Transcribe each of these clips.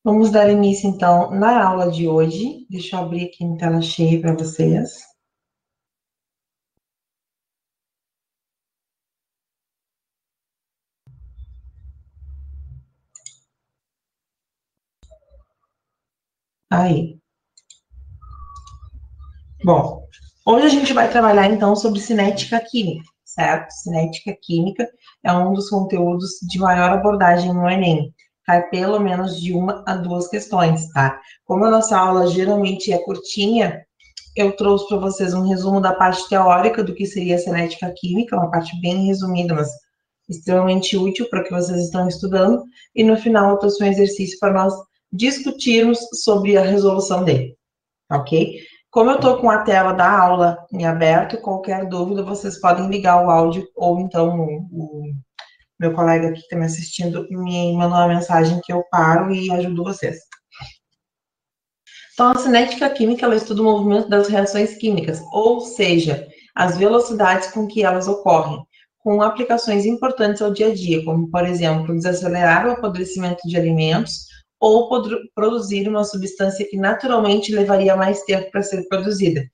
Vamos dar início, então, na aula de hoje. Deixa eu abrir aqui em tela cheia para vocês. Aí. Bom, hoje a gente vai trabalhar, então, sobre cinética química, certo? Cinética química é um dos conteúdos de maior abordagem no Enem. Cai pelo menos de 1 a 2 questões, tá? Como a nossa aula geralmente é curtinha, eu trouxe para vocês um resumo da parte teórica do que seria a cinética química, uma parte bem resumida, mas extremamente útil para o que vocês estão estudando, e no final eu trouxe um exercício para nós discutirmos sobre a resolução dele, ok? Como eu estou com a tela da aula em aberto, qualquer dúvida vocês podem ligar o áudio, ou então o meu colega aqui que está me assistindo me mandou uma mensagem que eu paro e ajudo vocês. Então, a cinética química, ela estuda o movimento das reações químicas, ou seja, as velocidades com que elas ocorrem, com aplicações importantes ao dia a dia, como, por exemplo, desacelerar o apodrecimento de alimentos ou produzir uma substância que naturalmente levaria mais tempo para ser produzida,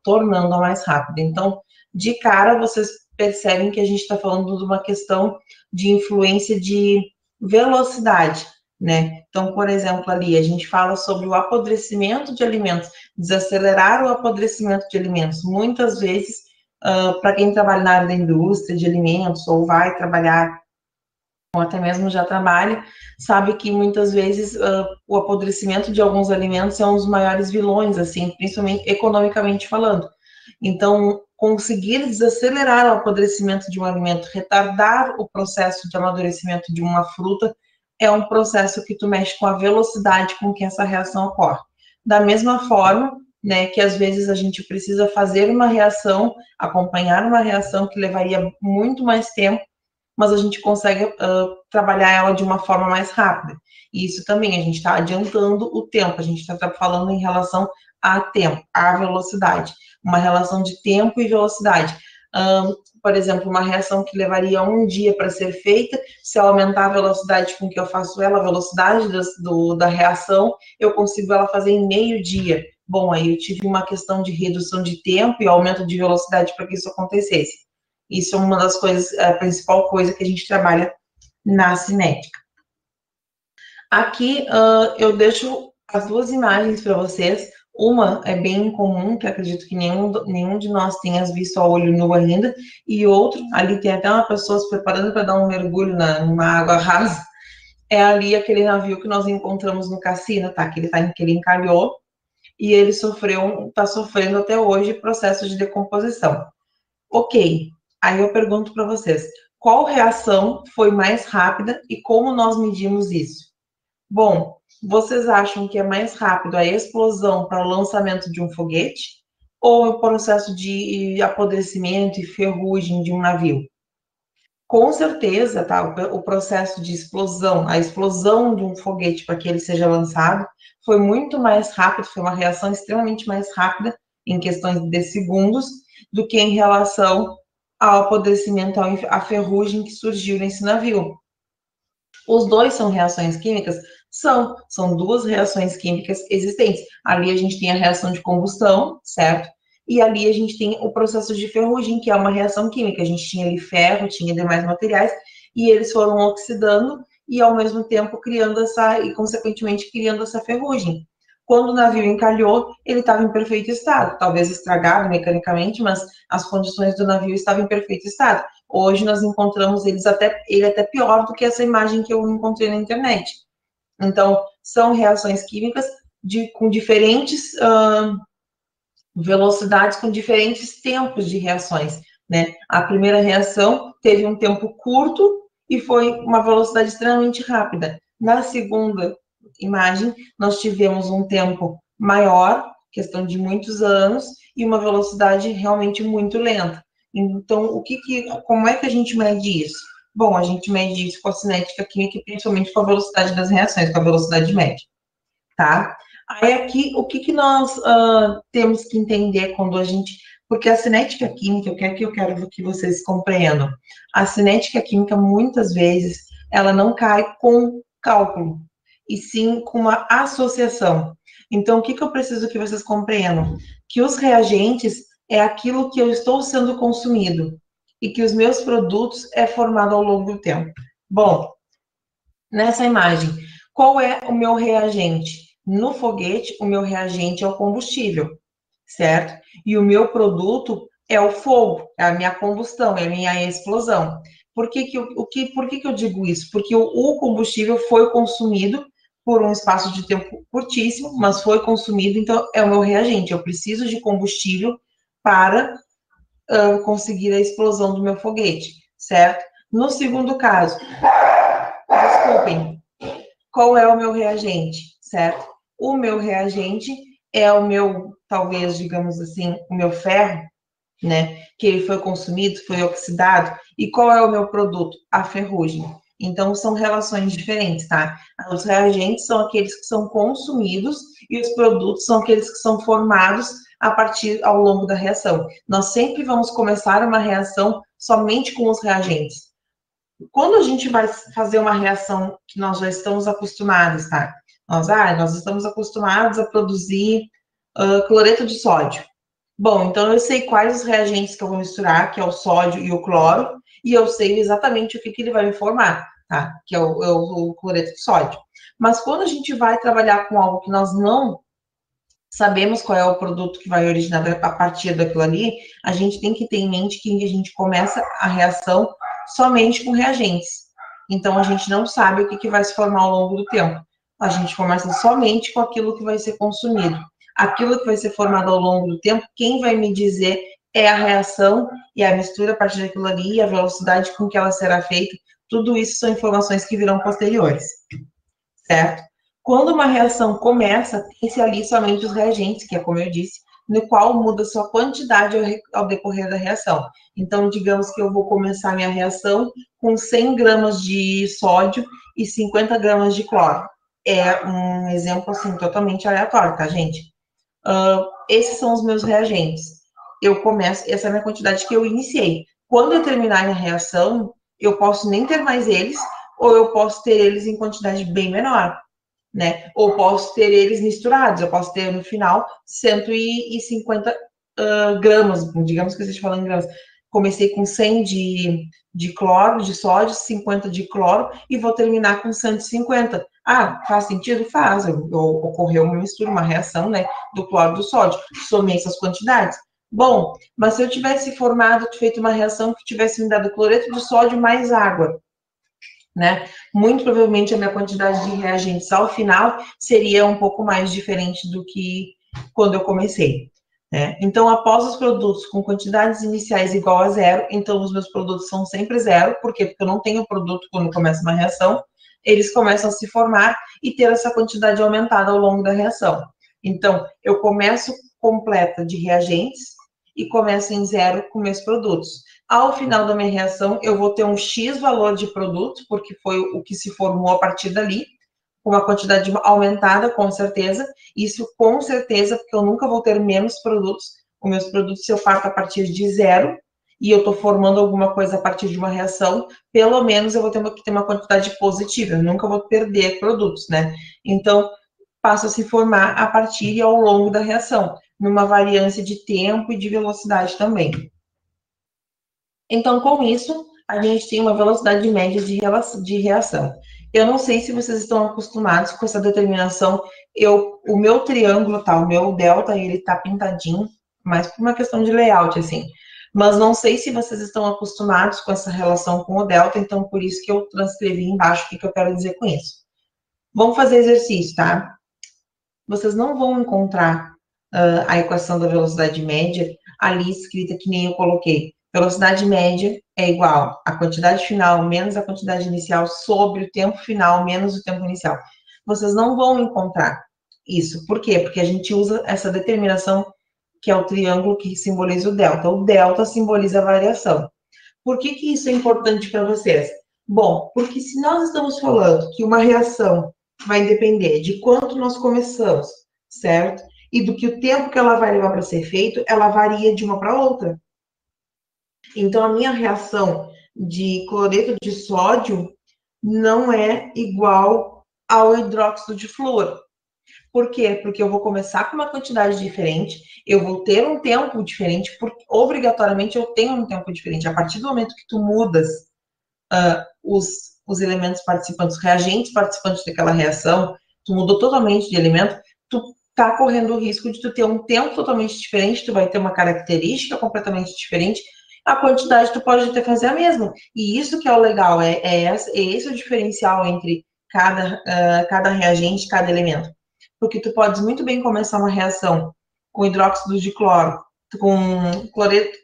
tornando-a mais rápida. Então, de cara, vocês percebem que a gente está falando de uma questão de influência de velocidade, né? Então, por exemplo, ali a gente fala sobre o apodrecimento de alimentos, desacelerar o apodrecimento de alimentos. Muitas vezes, para quem trabalha na área da indústria de alimentos ou vai trabalhar ou até mesmo já trabalha, sabe que muitas vezes o apodrecimento de alguns alimentos é um dos maiores vilões, assim, principalmente economicamente falando. Então, conseguir desacelerar o apodrecimento de um alimento, retardar o processo de amadurecimento de uma fruta, é um processo que tu mexe com a velocidade com que essa reação ocorre. Da mesma forma, né, que às vezes a gente precisa fazer uma reação, acompanhar uma reação que levaria muito mais tempo, mas a gente consegue trabalhar ela de uma forma mais rápida. E isso também, a gente está adiantando o tempo, a gente está falando em relação a tempo, a velocidade, uma relação de tempo e velocidade. Por exemplo, uma reação que levaria 1 dia para ser feita, se eu aumentar a velocidade com que eu faço ela, a velocidade da reação, eu consigo ela fazer em meio dia. Bom, aí eu tive uma questão de redução de tempo e aumento de velocidade para que isso acontecesse. Isso é uma das coisas, a principal coisa que a gente trabalha na cinética. Aqui eu deixo as 2 imagens para vocês. Uma é bem comum, que acredito que nenhum de nós tenha visto a olho nu ainda, e outro, ali tem até uma pessoa se preparando para dar um mergulho numa água rasa, é ali aquele navio que nós encontramos no cassino, tá? Que ele encalhou, e ele está sofrendo até hoje processo de decomposição. Ok, aí eu pergunto para vocês, qual reação foi mais rápida e como nós medimos isso? Bom, vocês acham que é mais rápido a explosão para o lançamento de um foguete ou o processo de apodrecimento e ferrugem de um navio? Com certeza, tá? O processo de explosão, a explosão de um foguete para que ele seja lançado, foi muito mais rápido, foi uma reação extremamente mais rápida, em questões de segundos, do que em relação ao apodrecimento, à ferrugem que surgiu nesse navio. Os dois são reações químicas? São 2 reações químicas existentes. Ali a gente tem a reação de combustão, certo? E ali a gente tem o processo de ferrugem, que é uma reação química. A gente tinha ali ferro, tinha demais materiais, e eles foram oxidando e ao mesmo tempo criando e consequentemente criando essa ferrugem. Quando o navio encalhou, ele estava em perfeito estado, talvez estragado mecanicamente, mas as condições do navio estavam em perfeito estado. Hoje nós encontramos ele até pior do que essa imagem que eu encontrei na internet. Então, são reações químicas com diferentes velocidades, com diferentes tempos de reações, né? A primeira reação teve um tempo curto e foi uma velocidade extremamente rápida. Na segunda imagem, nós tivemos um tempo maior, questão de muitos anos, e uma velocidade realmente muito lenta. Então, como é que a gente mede isso? Bom, a gente mede isso com a cinética química e principalmente com a velocidade das reações, com a velocidade média, tá? Aí aqui, o que nós temos que entender quando a gente... Porque a cinética química, o que é que eu quero que vocês compreendam? A cinética química, muitas vezes, ela não cai com cálculo. e sim com uma associação. Então, o que eu preciso que vocês compreendam? Que os reagentes é aquilo que eu estou sendo consumido e que os meus produtos é formado ao longo do tempo. Bom, nessa imagem, qual é o meu reagente? No foguete, o meu reagente é o combustível, certo? E o meu produto é o fogo, é a minha combustão, é a minha explosão. Por que eu digo isso? Porque o combustível foi consumido por um espaço de tempo curtíssimo, mas foi consumido, então é o meu reagente. Eu preciso de combustível para conseguir a explosão do meu foguete, certo? No segundo caso, desculpem, qual é o meu reagente, certo? O meu reagente é o meu, talvez, digamos assim, o meu ferro, né? Que ele foi consumido, foi oxidado. E qual é o meu produto? A ferrugem. Então, são relações diferentes, tá? Os reagentes são aqueles que são consumidos e os produtos são aqueles que são formados a partir ao longo da reação. Nós sempre vamos começar uma reação somente com os reagentes. Quando a gente vai fazer uma reação que nós já estamos acostumados, tá? Nós estamos acostumados a produzir cloreto de sódio. Bom, então eu sei quais os reagentes que eu vou misturar, que é o sódio e o cloro, e eu sei exatamente o que ele vai me formar, tá? Que é o cloreto de sódio. Mas quando a gente vai trabalhar com algo que nós não sabemos qual é o produto que vai originar a partir daquilo ali, a gente tem que ter em mente que a gente começa a reação somente com reagentes. Então, a gente não sabe o que vai se formar ao longo do tempo. A gente começa somente com aquilo que vai ser consumido. Aquilo que vai ser formado ao longo do tempo, quem vai me dizer é a reação e a mistura a partir daquilo ali, e a velocidade com que ela será feita. Tudo isso são informações que virão posteriores, certo? Quando uma reação começa, tem-se ali somente os reagentes, que é como eu disse, no qual muda sua quantidade ao decorrer da reação. Então, digamos que eu vou começar minha reação com 100 gramas de sódio e 50 gramas de cloro. É um exemplo, assim, totalmente aleatório, tá, gente? Esses são os meus reagentes. Eu começo, essa é a minha quantidade que eu iniciei. Quando eu terminar minha reação, eu posso nem ter mais eles, ou eu posso ter eles em quantidade bem menor, né? Ou posso ter eles misturados, eu posso ter no final 150 gramas, digamos que eu esteja falando em gramas. Comecei com 100 de cloro, de sódio, 50 de cloro, e vou terminar com 150. Ah, faz sentido? Faz. Ocorreu uma mistura, uma reação, né, do cloro e do sódio. Somei essas quantidades. Bom, mas se eu tivesse formado, feito uma reação que tivesse me dado cloreto de sódio mais água, né? Muito provavelmente a minha quantidade de reagentes ao final seria um pouco mais diferente do que quando eu comecei, né? Então, após os produtos com quantidades iniciais igual a zero, então os meus produtos são sempre zero, por quê? Porque eu não tenho produto quando começa uma reação, eles começam a se formar e ter essa quantidade aumentada ao longo da reação. Então, eu começo completa de reagentes e começo em zero com meus produtos. Ao final da minha reação, eu vou ter um X valor de produto, porque foi o que se formou a partir dali, com uma quantidade aumentada, com certeza. Isso com certeza, porque eu nunca vou ter menos produtos. Os meus produtos, se eu parto a partir de zero, e eu estou formando alguma coisa a partir de uma reação, pelo menos eu vou ter que ter uma quantidade positiva, eu nunca vou perder produtos, né? Então, passa a se formar a partir e ao longo da reação, numa variância de tempo e de velocidade também. Então, com isso, a gente tem uma velocidade média de reação. Eu não sei se vocês estão acostumados com essa determinação. O meu triângulo, tá? O meu delta, ele tá pintadinho, mais por uma questão de layout, assim. Mas não sei se vocês estão acostumados com essa relação com o delta, então por isso que eu transcrevi embaixo o que eu quero dizer com isso. Vamos fazer exercício, tá? Vocês não vão encontrar a equação da velocidade média ali escrita que nem eu coloquei. Velocidade média é igual a quantidade final menos a quantidade inicial sobre o tempo final menos o tempo inicial. Vocês não vão encontrar isso. Por quê? Porque a gente usa essa determinação que é o triângulo que simboliza o delta. O delta simboliza a variação. Por que isso é importante para vocês? Bom, porque se nós estamos falando que uma reação vai depender de quanto nós começamos, certo? E do que o tempo que ela vai levar para ser feito, ela varia de uma para outra. Então, a minha reação de cloreto de sódio não é igual ao hidróxido de flúor. Por quê? Porque eu vou começar com uma quantidade diferente, eu vou ter um tempo diferente, porque obrigatoriamente eu tenho um tempo diferente. A partir do momento que tu mudas os elementos participantes, os reagentes participantes daquela reação, tu mudou totalmente de elemento, tu tá correndo o risco de tu ter um tempo totalmente diferente, tu vai ter uma característica completamente diferente, a quantidade tu pode até fazer a mesma. E isso que é o legal, é esse o diferencial entre cada reagente, cada elemento. Porque tu podes muito bem começar uma reação com hidróxido de cloro, com cloreto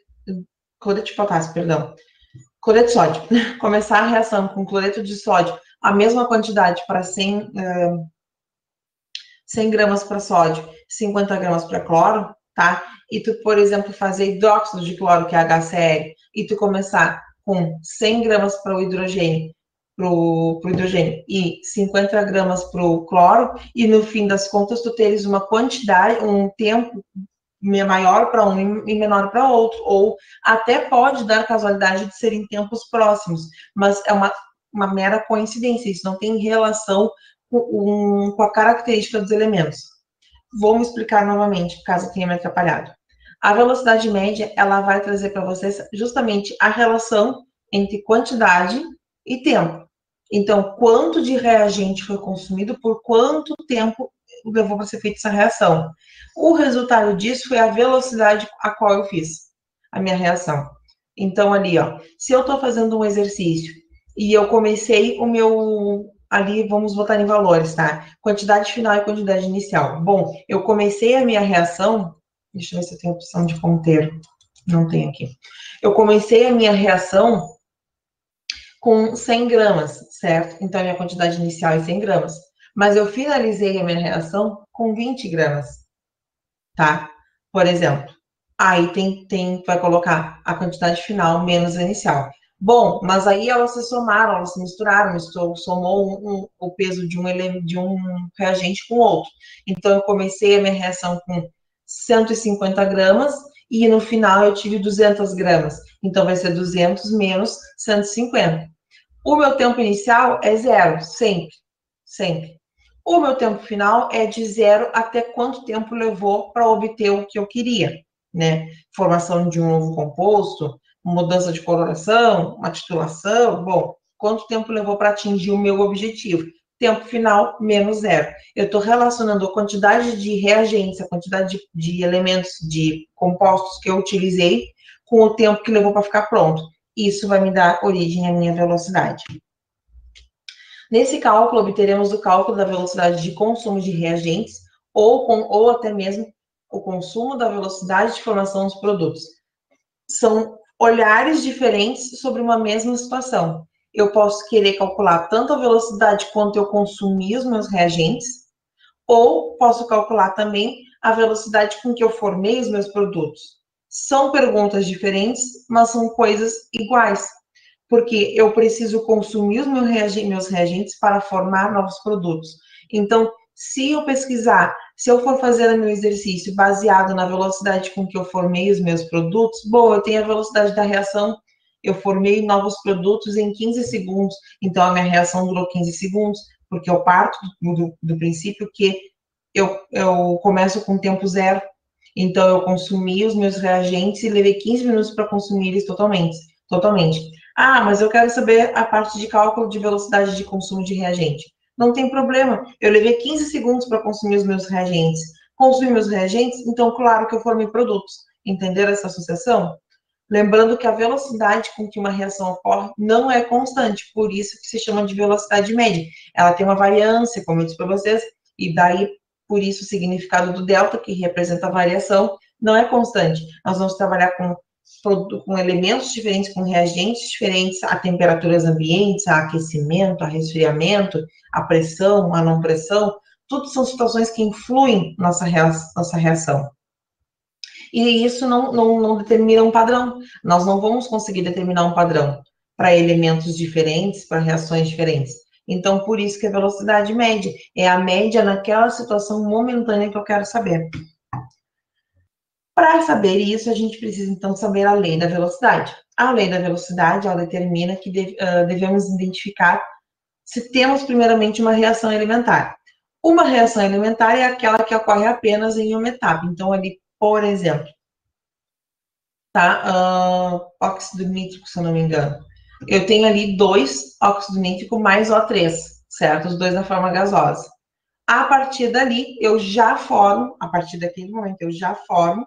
de potássio, perdão, cloreto de sódio. Começar a reação com cloreto de sódio, a mesma quantidade para 100 gramas para sódio, 50 gramas para cloro, tá? E tu, por exemplo, fazer hidróxido de cloro, que é HCl, e tu começar com 100 gramas para o hidrogênio, pro hidrogênio e 50 gramas para o cloro, e no fim das contas tu teres uma quantidade, um tempo maior para um e menor para outro, ou até pode dar casualidade de serem tempos próximos, mas é uma mera coincidência, isso não tem relação com a característica dos elementos. Vou me explicar novamente, caso tenha me atrapalhado. A velocidade média, ela vai trazer para vocês justamente a relação entre quantidade e tempo. Então, quanto de reagente foi consumido, por quanto tempo levou para ser feita essa reação. O resultado disso foi a velocidade a qual eu fiz a minha reação. Então, ali, ó, se eu estou fazendo um exercício e eu comecei o meu, ali, vamos botar em valores, tá? Quantidade final e quantidade inicial. Bom, eu comecei a minha reação, deixa eu ver se eu tenho opção de ponteiro. Não tem aqui. Eu comecei a minha reação com 100 gramas, certo? Então, a minha quantidade inicial é 100 gramas. Mas eu finalizei a minha reação com 20 gramas, tá? Por exemplo. Aí vai colocar a quantidade final menos a inicial. Bom, mas aí elas se somaram, elas se misturaram, somou o peso de um reagente com outro. Então, eu comecei a minha reação com 150 gramas e no final eu tive 200 gramas. Então, vai ser 200 menos 150. O meu tempo inicial é zero, sempre, sempre. O meu tempo final é de zero até quanto tempo levou para obter o que eu queria, né? Formação de um novo composto, mudança de coloração, uma titulação, bom, quanto tempo levou para atingir o meu objetivo? Tempo final, menos zero. Eu estou relacionando a quantidade de reagentes, a quantidade de elementos, de compostos que eu utilizei com o tempo que levou para ficar pronto. Isso vai me dar origem à minha velocidade. Nesse cálculo, obteremos o cálculo da velocidade de consumo de reagentes ou até mesmo o consumo da velocidade de formação dos produtos. São olhares diferentes sobre uma mesma situação. Eu posso querer calcular tanto a velocidade quanto eu consumir os meus reagentes, ou posso calcular também a velocidade com que eu formei os meus produtos. São perguntas diferentes, mas são coisas iguais, porque eu preciso consumir os meus reagentes para formar novos produtos. Então, se eu pesquisar, se eu for fazer o meu exercício baseado na velocidade com que eu formei os meus produtos, bom, eu tenho a velocidade da reação, eu formei novos produtos em 15 segundos, então a minha reação durou 15 segundos, porque eu parto do princípio que eu começo com tempo zero, então eu consumi os meus reagentes e levei 15 minutos para consumir eles totalmente. Ah, mas eu quero saber a parte de cálculo de velocidade de consumo de reagente. Não tem problema, eu levei 15 segundos para consumir os meus reagentes. Consumi meus reagentes, então claro que eu formei produtos. Entenderam essa associação? Lembrando que a velocidade com que uma reação ocorre não é constante, por isso que se chama de velocidade média. Ela tem uma variância, como eu disse para vocês, e daí, por isso, o significado do delta, que representa a variação, não é constante. Nós vamos trabalhar com elementos diferentes, com reagentes diferentes, a temperaturas ambientes, a aquecimento, a resfriamento, a pressão, a não pressão, tudo são situações que influem nossa reação. E isso não determina um padrão. Nós não vamos conseguir determinar um padrão para elementos diferentes, para reações diferentes. Então, por isso que a velocidade média é a média naquela situação momentânea que eu quero saber. Para saber isso, a gente precisa, então, saber a lei da velocidade. A lei da velocidade, ela determina que devemos identificar se temos primeiramente uma reação elementar. Uma reação elementar é aquela que ocorre apenas em uma etapa. Então, ali, por exemplo, tá? Óxido nítrico, se eu não me engano. Eu tenho ali 2 óxido nítrico mais O3, certo? Os dois na forma gasosa. A partir dali, eu já formo, a partir daquele momento, eu já formo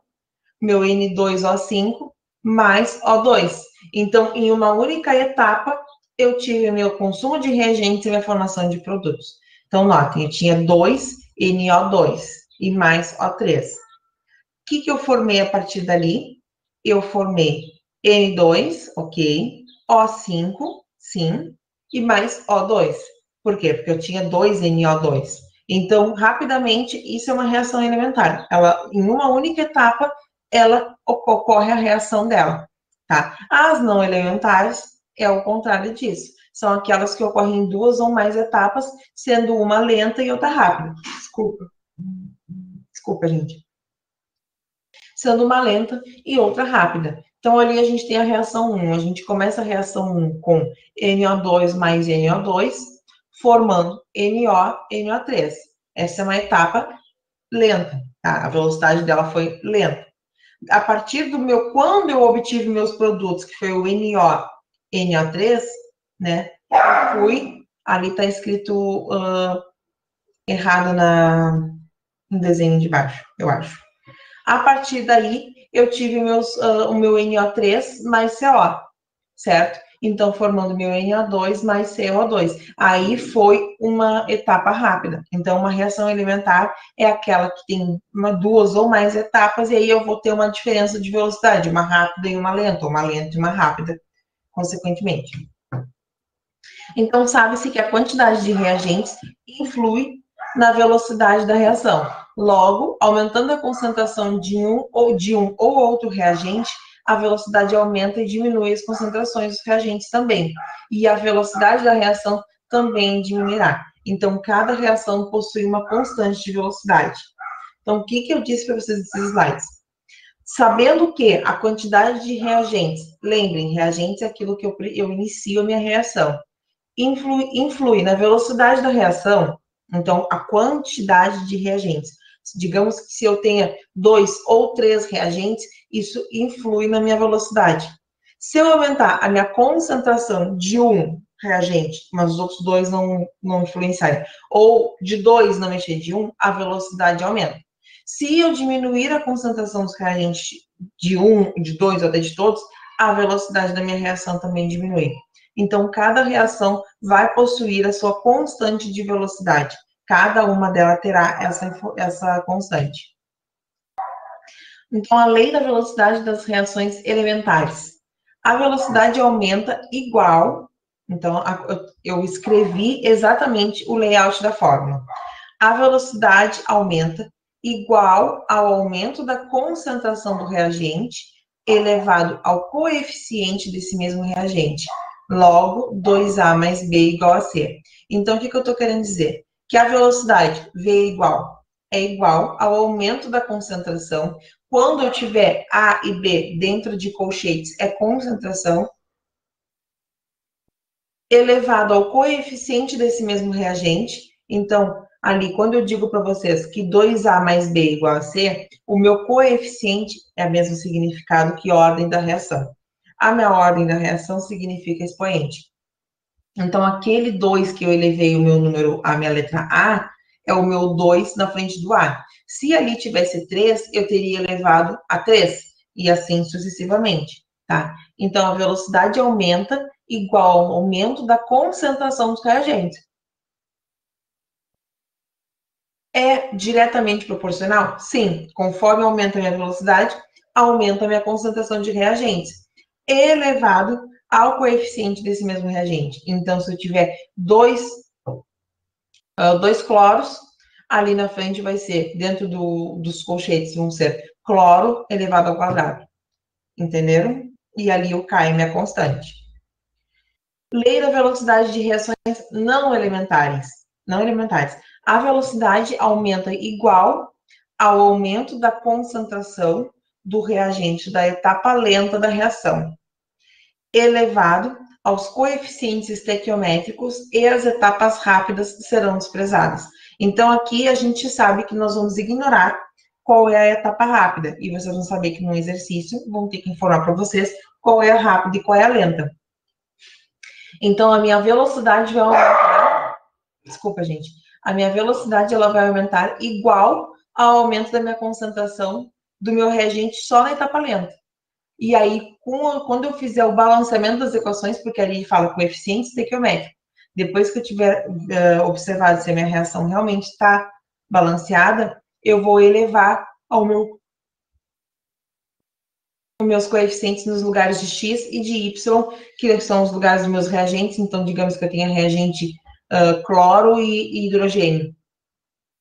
meu N2O5 mais O2. Então, em uma única etapa, eu tive meu consumo de reagentes e minha formação de produtos. Então, notem, eu tinha 2 NO2 e mais O3. O que eu formei a partir dali? Eu formei N2, ok, O5, sim, e mais O2. Por quê? Porque eu tinha 2 NO2. Então, rapidamente, isso é uma reação elementar. Ela, em uma única etapa, ela ocorre a reação dela, tá? As não elementares é o contrário disso. São aquelas que ocorrem em 2 ou mais etapas, sendo uma lenta e outra rápida. Desculpa, gente. Sendo uma lenta e outra rápida. Então, ali a gente tem a reação 1. A gente começa a reação 1 com NO2 mais NO2, formando NO, NO3. Essa é uma etapa lenta, tá? A velocidade dela foi lenta. A partir do meu, quando eu obtive meus produtos, que foi o NO, NO3, né? Ali está escrito errado no desenho de baixo, eu acho. A partir daí, eu tive o meu NO3 mais CO, certo? Então, formando meu NO2 mais CO2. Aí foi uma etapa rápida. Então, uma reação elementar é aquela que tem 2 ou mais etapas, e aí eu vou ter uma diferença de velocidade, uma rápida e uma lenta e uma rápida, consequentemente. Então, sabe-se que a quantidade de reagentes influi na velocidade da reação. Logo, aumentando a concentração de um ou outro reagente, a velocidade aumenta e diminui as concentrações dos reagentes também. E a velocidade da reação também diminuirá. Então, cada reação possui uma constante de velocidade. Então, o que eu disse para vocês nesses slides? Sabendo que a quantidade de reagentes, lembrem, reagentes é aquilo que eu inicio a minha reação, influi na velocidade da reação, então a quantidade de reagentes. Digamos que se eu tenha 2 ou 3 reagentes, isso influi na minha velocidade. Se eu aumentar a minha concentração de um reagente, mas os outros 2 não influenciarem, ou de 2 não mexer de um, a velocidade aumenta. Se eu diminuir a concentração dos reagentes de 1, de 2 ou até de todos, a velocidade da minha reação também diminui. Então, cada reação vai possuir a sua constante de velocidade. Cada uma delas terá essa constante. Então, a lei da velocidade das reações elementares. A velocidade aumenta igual. Então, eu escrevi exatamente o layout da fórmula. A velocidade aumenta igual ao aumento da concentração do reagente elevado ao coeficiente desse mesmo reagente. Logo, 2A mais B igual a C. Então, o que eu estou querendo dizer? Que a velocidade V é igual ao aumento da concentração. Quando eu tiver A e B dentro de colchetes, é concentração, elevado ao coeficiente desse mesmo reagente. Então, ali, quando eu digo para vocês que 2A mais B igual a C, o meu coeficiente é o mesmo significado que ordem da reação. A minha ordem da reação significa expoente. Então, aquele 2 que eu elevei o meu número, a minha letra A, é o meu 2 na frente do A. Se ali tivesse 3, eu teria elevado a 3, e assim sucessivamente, tá? Então, a velocidade aumenta igual ao aumento da concentração dos reagentes. É diretamente proporcional? Sim. Conforme aumenta a minha velocidade, aumenta a minha concentração de reagentes, elevado ao coeficiente desse mesmo reagente. Então, se eu tiver dois cloros, ali na frente vai ser, dentro dos colchetes, vão ser cloro elevado ao quadrado. Entenderam? E ali o K é minha constante. Lei da velocidade de reações não elementares. A velocidade aumenta igual ao aumento da concentração do reagente da etapa lenta da reação, elevado aos coeficientes estequiométricos e as etapas rápidas serão desprezadas. Então, aqui a gente sabe que nós vamos ignorar qual é a etapa rápida, e vocês vão saber que no exercício vão ter que informar para vocês qual é a rápida e qual é a lenta. Então, a minha velocidade vai aumentar, desculpa, gente, a minha velocidade ela vai aumentar igual ao aumento da minha concentração do meu reagente só na etapa lenta. E aí, quando eu fizer o balanceamento das equações, porque ali fala coeficiente estequiométrico, depois que eu tiver observado se a minha reação realmente está balanceada, eu vou elevar os meus coeficientes nos lugares de x e de y, que são os lugares dos meus reagentes. Então, digamos que eu tenha reagente cloro e hidrogênio.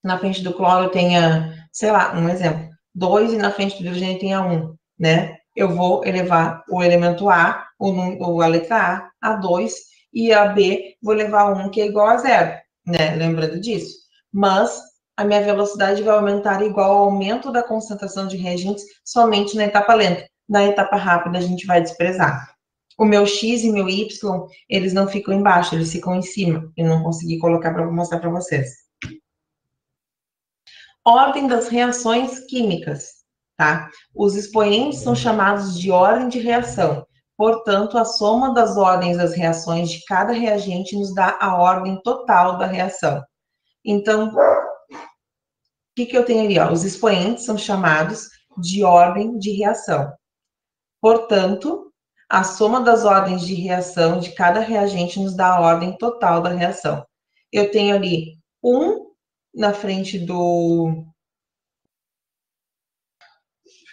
Na frente do cloro eu tenha, sei lá, um exemplo, 2, e na frente do hidrogênio tenha 1, né? Eu vou elevar o elemento A, a letra A 2, e a B vou levar 1, que é igual a 0, né? Lembrando disso. Mas a minha velocidade vai aumentar igual ao aumento da concentração de reagentes somente na etapa lenta. Na etapa rápida, a gente vai desprezar. O meu X e meu Y, eles não ficam embaixo, eles ficam em cima. Eu não consegui colocar para mostrar para vocês. Ordem das reações químicas, tá? Os expoentes são chamados de ordem de reação. Portanto, a soma das ordens das reações de cada reagente nos dá a ordem total da reação. Então, o que eu tenho ali? Ó? Os expoentes são chamados de ordem de reação. Portanto, a soma das ordens de reação de cada reagente nos dá a ordem total da reação. Eu tenho ali 1 na frente do...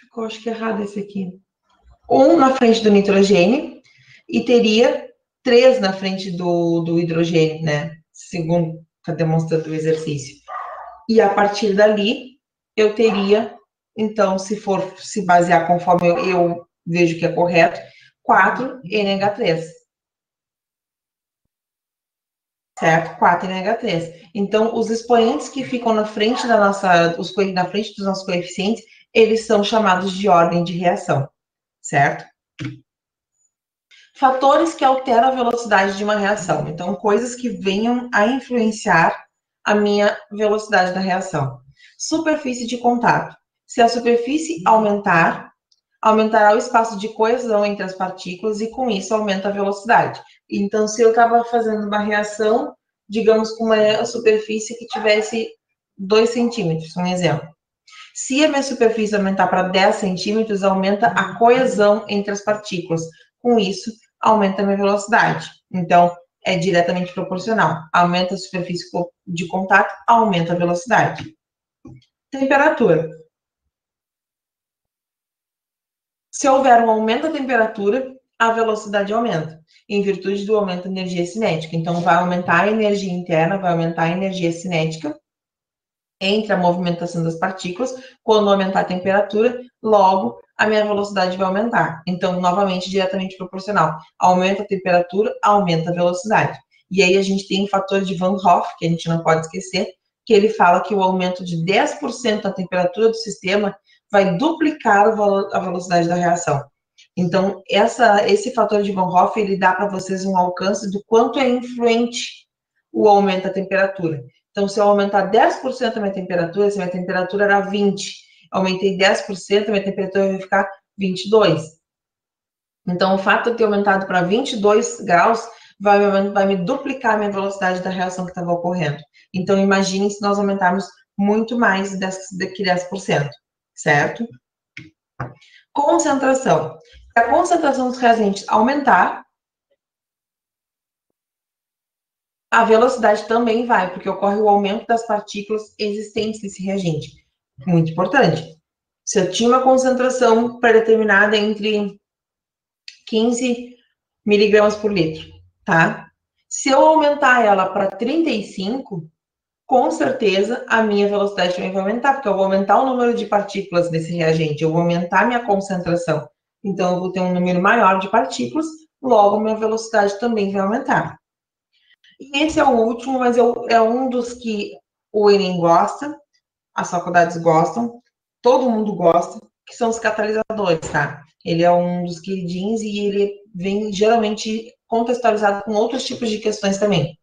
Ficou, acho que errado esse aqui. 1 na frente do nitrogênio e teria 3 na frente do hidrogênio, né? Segundo está demonstrando o exercício. E a partir dali, eu teria, então, se for se basear conforme eu vejo que é correto, 4NH3. Certo? 4NH3. Então, os expoentes que ficam na frente na frente dos nossos coeficientes, eles são chamados de ordem de reação. Certo? Fatores que alteram a velocidade de uma reação. Então, coisas que venham a influenciar a minha velocidade da reação. Superfície de contato. Se a superfície aumentar, aumentará o espaço de coesão entre as partículas e, com isso, aumenta a velocidade. Então, se eu estava fazendo uma reação, digamos, com uma superfície que tivesse 2 centímetros, um exemplo. Se a minha superfície aumentar para 10 centímetros, aumenta a coesão entre as partículas. Com isso, aumenta a minha velocidade. Então, é diretamente proporcional. Aumenta a superfície de contato, aumenta a velocidade. Temperatura. Se houver um aumento da temperatura, a velocidade aumenta, em virtude do aumento da energia cinética. Então, vai aumentar a energia interna, vai aumentar a energia cinética entre a movimentação das partículas. Quando aumentar a temperatura, logo a minha velocidade vai aumentar. Então, novamente, diretamente proporcional. Aumenta a temperatura, aumenta a velocidade. E aí a gente tem o fator de Van Hoff, que a gente não pode esquecer, que ele fala que o aumento de 10% da temperatura do sistema vai duplicar a velocidade da reação. Então, esse fator de Van Hoff, ele dá para vocês um alcance do quanto é influente o aumento da temperatura. Então, se eu aumentar 10% a minha temperatura, se a minha temperatura era 20, aumentei 10%, a minha temperatura vai ficar 22. Então, o fato de ter aumentado para 22 graus vai me duplicar a minha velocidade da reação que estava ocorrendo. Então, imagine se nós aumentarmos muito mais que 10%, certo? Concentração. Se a concentração dos reagentes aumentar, a velocidade também vai, porque ocorre o aumento das partículas existentes nesse reagente. Muito importante. Se eu tinha uma concentração predeterminada entre 15 miligramas por litro, tá? Se eu aumentar ela para 35, com certeza a minha velocidade também vai aumentar, porque eu vou aumentar o número de partículas desse reagente, eu vou aumentar a minha concentração. Então, eu vou ter um número maior de partículas, logo minha velocidade também vai aumentar. E esse é o último, mas é um dos que o Enem gosta, as faculdades gostam, todo mundo gosta, que são os catalisadores, tá? Ele é um dos queridinhos e ele vem geralmente contextualizado com outros tipos de questões também.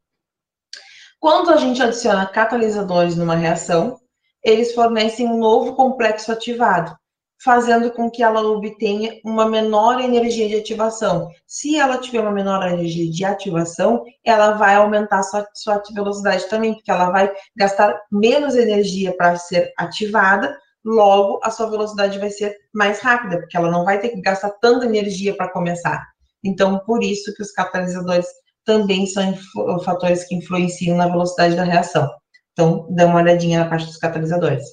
Quando a gente adiciona catalisadores numa reação, eles fornecem um novo complexo ativado, fazendo com que ela obtenha uma menor energia de ativação. Se ela tiver uma menor energia de ativação, ela vai aumentar sua velocidade também, porque ela vai gastar menos energia para ser ativada, logo a sua velocidade vai ser mais rápida, porque ela não vai ter que gastar tanta energia para começar. Então, por isso que os catalisadores também são fatores que influenciam na velocidade da reação. Então, dá uma olhadinha na parte dos catalisadores.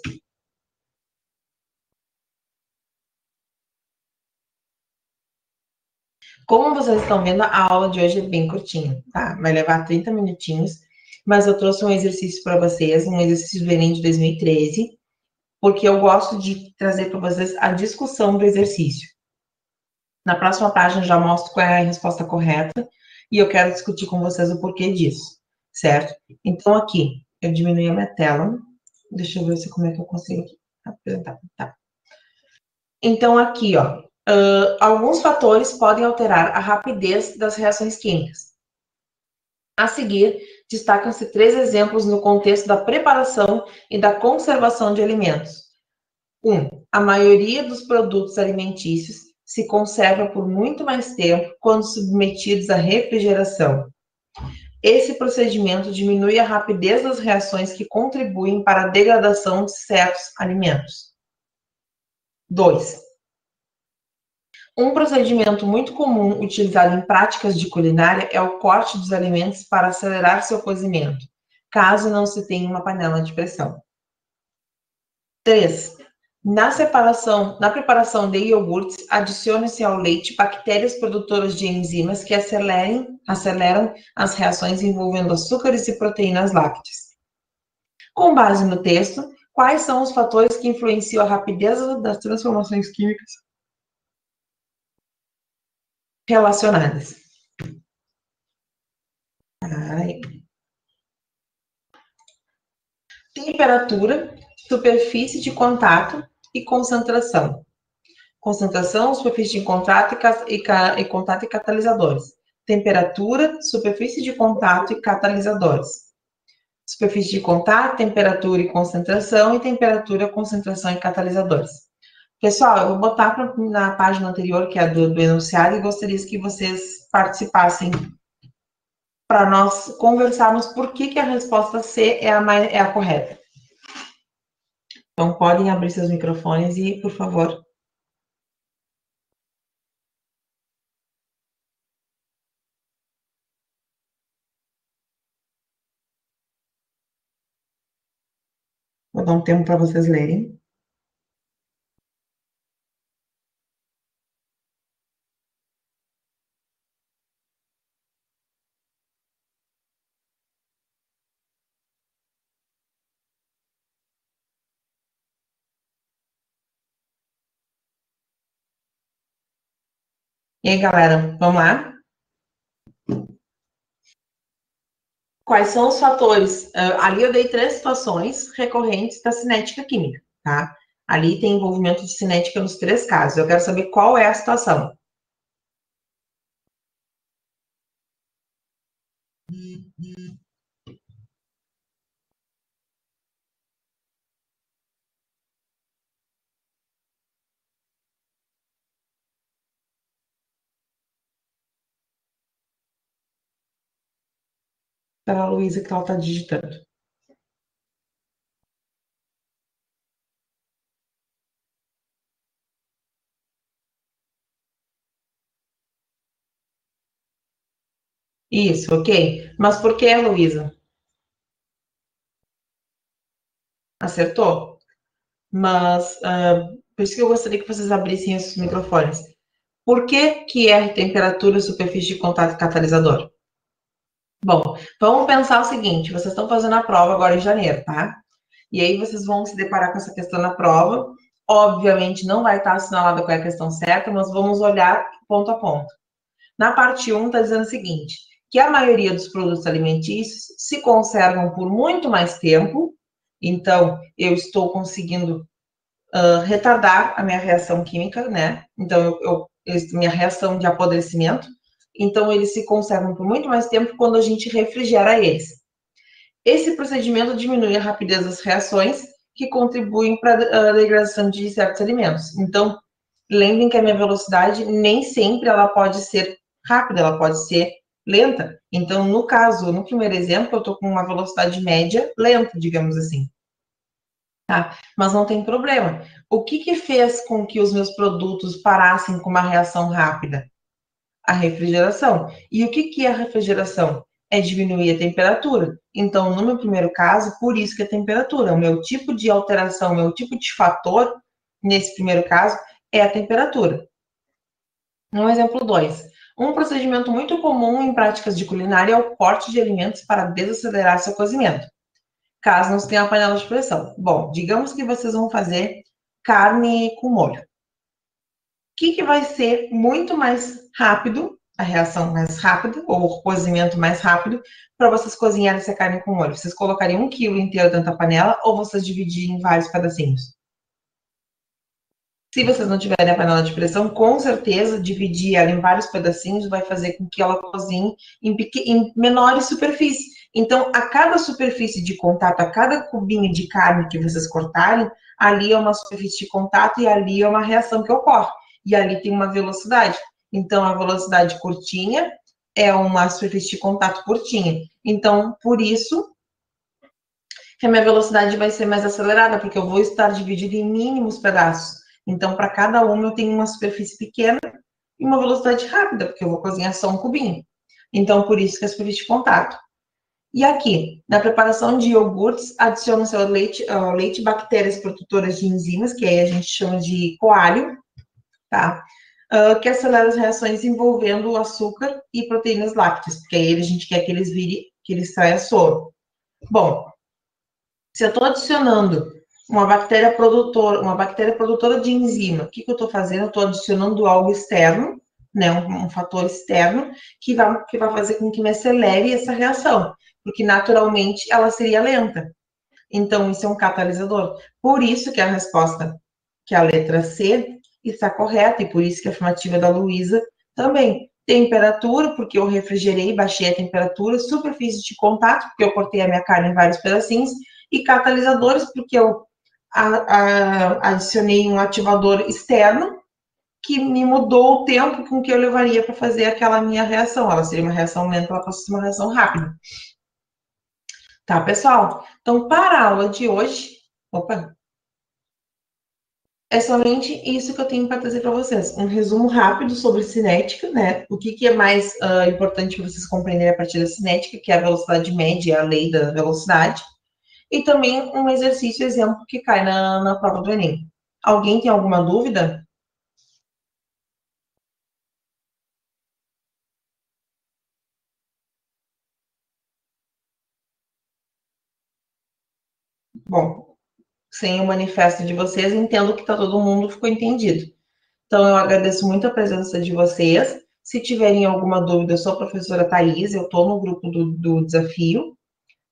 Como vocês estão vendo, a aula de hoje é bem curtinha, tá? Vai levar 30 minutinhos, mas eu trouxe um exercício para vocês, um exercício do Enem de 2013, porque eu gosto de trazer para vocês a discussão do exercício. Na próxima página eu já mostro qual é a resposta correta e eu quero discutir com vocês o porquê disso, certo? Então, aqui, eu diminui a minha tela. Deixa eu ver como é que eu consigo apresentar. Tá. Então, aqui, ó, alguns fatores podem alterar a rapidez das reações químicas. A seguir, destacam-se 3 exemplos no contexto da preparação e da conservação de alimentos. 1. A maioria dos produtos alimentícios se conserva por muito mais tempo quando submetidos à refrigeração. Esse procedimento diminui a rapidez das reações que contribuem para a degradação de certos alimentos. 2. Um procedimento muito comum utilizado em práticas de culinária é o corte dos alimentos para acelerar seu cozimento, caso não se tenha uma panela de pressão. 3. Na preparação de iogurtes, adicione-se ao leite bactérias produtoras de enzimas que aceleram as reações envolvendo açúcares e proteínas lácteas. Com base no texto, quais são os fatores que influenciam a rapidez das transformações químicas relacionadas? Temperatura, superfície de contato e concentração. Concentração, superfície de contato e contato e catalisadores. Temperatura, superfície de contato e catalisadores. Superfície de contato, temperatura e concentração, e temperatura, concentração e catalisadores. Pessoal, eu vou botar na página anterior, que é do enunciado, e gostaria que vocês participassem para nós conversarmos por que a resposta C é a correta. Então, podem abrir seus microfones e, por favor. Vou dar um tempo para vocês lerem. E aí, galera, vamos lá? Quais são os fatores? Ali eu dei 3 situações recorrentes da cinética química, tá? Ali tem envolvimento de cinética nos 3 casos. Eu quero saber qual é a situação. Para a Luísa, que ela está digitando. Isso, ok. Mas por que, Luísa? Acertou? Mas, por isso que eu gostaria que vocês abrissem esses microfones. Por que é temperatura, superfície de contato e catalisador? Bom, vamos pensar o seguinte, vocês estão fazendo a prova agora em janeiro, tá? E aí vocês vão se deparar com essa questão na prova. Obviamente não vai estar assinalada qual é a questão certa, mas vamos olhar ponto a ponto. Na parte 1 está dizendo o seguinte, que a maioria dos produtos alimentícios se conservam por muito mais tempo, então eu estou conseguindo retardar a minha reação química, né? Então, minha reação de apodrecimento, Então, eles se conservam por muito mais tempo quando a gente refrigera eles. Esse procedimento diminui a rapidez das reações, que contribuem para a degradação de certos alimentos. Então, lembrem que a minha velocidade nem sempre ela pode ser rápida, ela pode ser lenta. Então, no caso, no primeiro exemplo, eu estou com uma velocidade média lenta, digamos assim. Tá? Mas não tem problema. O que fez com que os meus produtos parassem com uma reação rápida? A refrigeração. E o que é a refrigeração? É diminuir a temperatura. Então, no meu primeiro caso, por isso que a temperatura, o meu tipo de alteração, o meu tipo de fator, nesse primeiro caso, é a temperatura. No exemplo 2, um procedimento muito comum em práticas de culinária é o corte de alimentos para desacelerar seu cozimento, caso não se tenha a panela de pressão. Bom, digamos que vocês vão fazer carne com molho. O que vai ser muito mais rápido, a reação mais rápida, ou o cozimento mais rápido, para vocês cozinharem essa carne com molho? Vocês colocariam 1 quilo inteiro dentro da panela ou vocês dividirem em vários pedacinhos? Se vocês não tiverem a panela de pressão, com certeza dividir ela em vários pedacinhos vai fazer com que ela cozinhe em menores superfícies. Então, a cada superfície de contato, a cada cubinho de carne que vocês cortarem, ali é uma superfície de contato e ali é uma reação que ocorre. E ali tem uma velocidade. Então, a velocidade curtinha é uma superfície de contato curtinha. Então, por isso que a minha velocidade vai ser mais acelerada, porque eu vou estar dividida em mínimos pedaços. Então, para cada uma, eu tenho uma superfície pequena e uma velocidade rápida, porque eu vou cozinhar só um cubinho. Então, por isso que é superfície de contato. E aqui, na preparação de iogurtes, adiciona-se ao leite bactérias produtoras de enzimas, que aí a gente chama de coalho, tá? Que acelera as reações envolvendo açúcar e proteínas lácteas, porque aí a gente quer que eles saiam soro. Bom, se eu estou adicionando uma bactéria produtora de enzima, o que eu estou fazendo? Eu estou adicionando algo externo, né, um fator externo, que vai fazer com que me acelere essa reação, porque naturalmente ela seria lenta. Então, isso é um catalisador. Por isso que a resposta, que é a letra C, está correta, e por isso que a afirmativa da Luísa também. Temperatura, porque eu refrigerei, baixei a temperatura. Superfície de contato, porque eu cortei a minha carne em vários pedacinhos. E catalisadores, porque eu adicionei um ativador externo que me mudou o tempo com que eu levaria para fazer aquela minha reação. Ela seria uma reação lenta, ela fosse uma reação rápida. Tá, pessoal? Então, para a aula de hoje, é somente isso que eu tenho para trazer para vocês. Um resumo rápido sobre cinética, né? O que é mais importante para vocês compreenderem a partir da cinética, que é a velocidade média, a lei da velocidade. E também um exercício exemplo que cai na prova do Enem. Alguém tem alguma dúvida? Bom, sem o manifesto de vocês, entendo que todo mundo ficou entendido. Então, eu agradeço muito a presença de vocês. Se tiverem alguma dúvida, eu sou a professora Thaís, eu estou no grupo do desafio,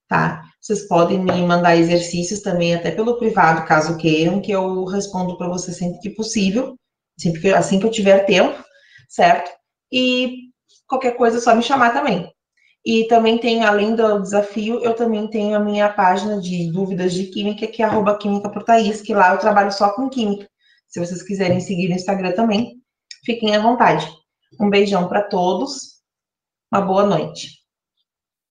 tá? Vocês podem me mandar exercícios também, até pelo privado, caso queiram, que eu respondo para vocês sempre que possível, assim que eu tiver tempo, certo? E qualquer coisa é só me chamar também. E também tem, além do desafio, eu também tenho a minha página de dúvidas de química, que é @química por Thaís, que lá eu trabalho só com química. Se vocês quiserem seguir no Instagram também, fiquem à vontade. Um beijão para todos, uma boa noite.